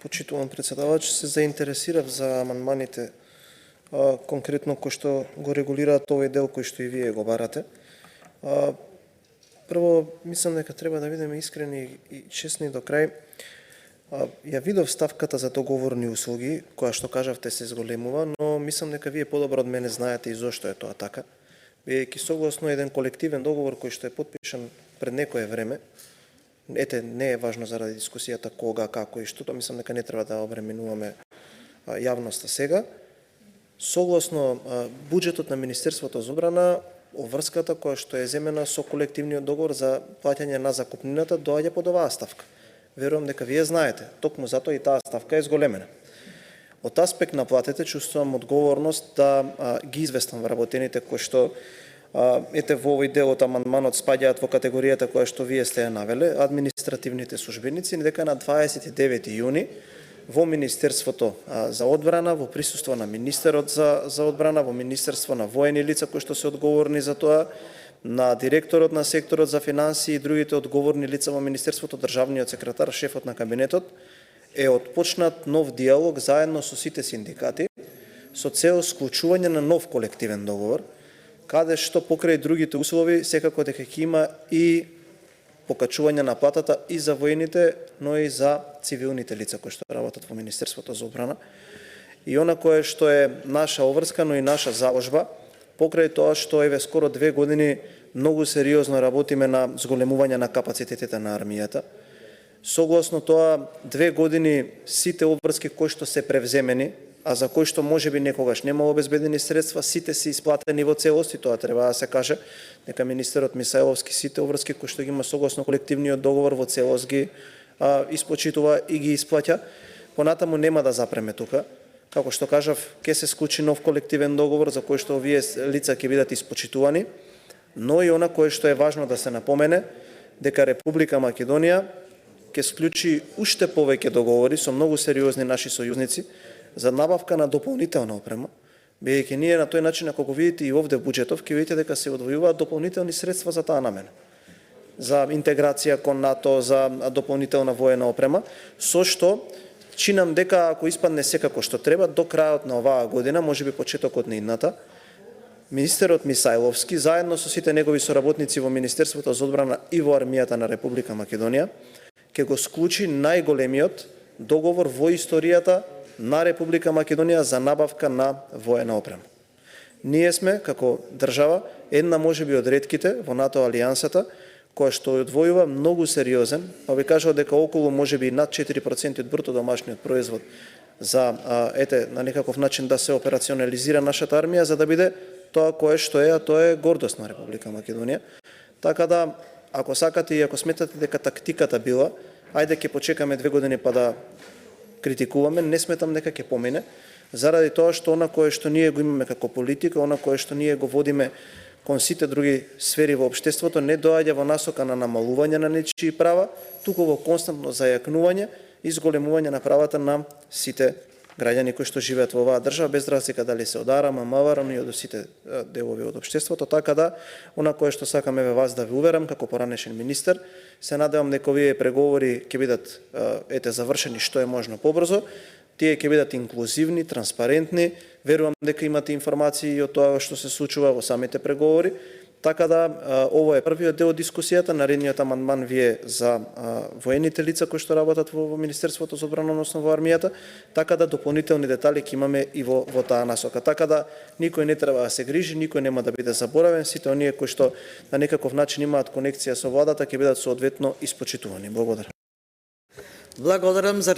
Почитуван председавач, се заинтересирав за амандманите конкретно кои што го регулираат овој дел кој што и вие го барате. Прво, мислам дека треба да бидеме искрени и честни до крај. Ја видов ставката за договорни услуги, која што кажавте се зголемува, но мислам дека вие подобро од мене знаете и зошто е тоа така. Бидејќи согласно еден колективен договор кој што е потпишан пред некое време, не е важно заради дискусијата кога, како и што, мислам дека не треба да обременуваме јавноста сега. Согласно буџетот на Министерството за одбрана, обврската која што е земена со колективниот договор за плаќање на закупнината доаѓа под оваа ставка. Верувам дека вие знаете, токму затоа и таа ставка е зголемена. Од аспект на платите чувствувам одговорност да ги известам вработените кои што во овој дел од амандманот спаѓаат во категоријата која што вие сте ја навеле, административните службеници, дека на 29 јуни во Министерството за одбрана, во присуство на министерот за одбрана, во Министерство на воени лица кои што се одговорни за тоа, на директорот на секторот за финансии и другите одговорни лица во Министерството, државниот секретар, шефот на кабинетот, е отпочнат нов диалог заедно со сите синдикати со цел склучување на нов колективен договор, каде што покрај другите услови секако дека ќе има и покачување на платата и за воените, но и за цивилните лица кои што работат во Министерството за одбрана. И она кое што е наша обврска, но и наша заложба, покрај тоа што скоро 2 години многу сериозно работиме на зголемување на капацитетите на армијата. Согласно тоа, 2 години сите обврски кои што се превземени, а за кои што можеби некогаш нема обезбедени средства, сите се исплатени во целост, и тоа треба да се каже, дека министерот Мисајловски сите обврски кои што ги има согласно колективниот договор во целост ги испочитува и ги исплаќа. Понатаму нема да запреме тука. Како што кажав, ќе се склучи нов колективен договор за кој што овие лица ќе бидат испочитувани, но и она кое што е важно да се напомене, дека Република Македонија ќе склучи уште повеќе договори со многу сериозни наши сојузници за набавка на дополнителна опрема, бидејќи ние на тој начин, ако го видите и овде буџетов, ќе видите дека се одвојуваат дополнителни средства за таа намена. За интеграција кон НАТО, за дополнителна воена опрема, со што чинам дека ако испадне секако што треба, до крајот на оваа година, можеби почетокот на идната, министерот Мисајловски, заедно со сите негови соработници во Министерството за одбрана и во армијата на Република Македонија, ќе го склучи најголемиот договор во историјата на Република Македонија за набавка на воена опрема. Ние сме, како држава, една можеби од ретките во НАТО алијансата, која што одвојува многу сериозен, па ви кажал дека околу можеби над 4% од бруто домашниот производ за на некаков начин да се операционализира нашата армија, за да биде тоа кое што е, а тоа е гордост на Република Македонија. Така да, ако сакате и ако сметате дека тактиката била, ајде ќе почекаме 2 години па да критикуваме, не сметам дека ќе помине, заради тоа што она кое што ние го имаме како политика, она кое што ние го водиме кон сите други сфери во општеството, не доаѓа во насока на намалување на нечии права, туку во константно зајакнување и зголемување на правата на сите граѓани кои што живеат во оваа држава, без разлика дали се од АРАМ, МАВАРАМ и од сите делови од општеството. Така да, она кое што сакаме вас да ви уверам како поранешен министер, се надевам дека овие преговори ќе бидат завршени што е можно побрзо. Тие ќе бидат инклузивни, транспарентни. Верувам дека имате информации од тоа што се случува во самите преговори. Така да, ово е првиот дел од дискусијата. Наредниот амандман ви е за воените лица кои што работат во Министерството за одбрана, односно во армијата. Така да, дополнителни детали ќе имаме и во таа насока. Така да, никој не треба да се грижи, никој нема да биде заборавен. Сите оние кои што на некаков начин имаат конекција со владата ќе бидат соодветно испочитувани. Благодарам. Благодарам за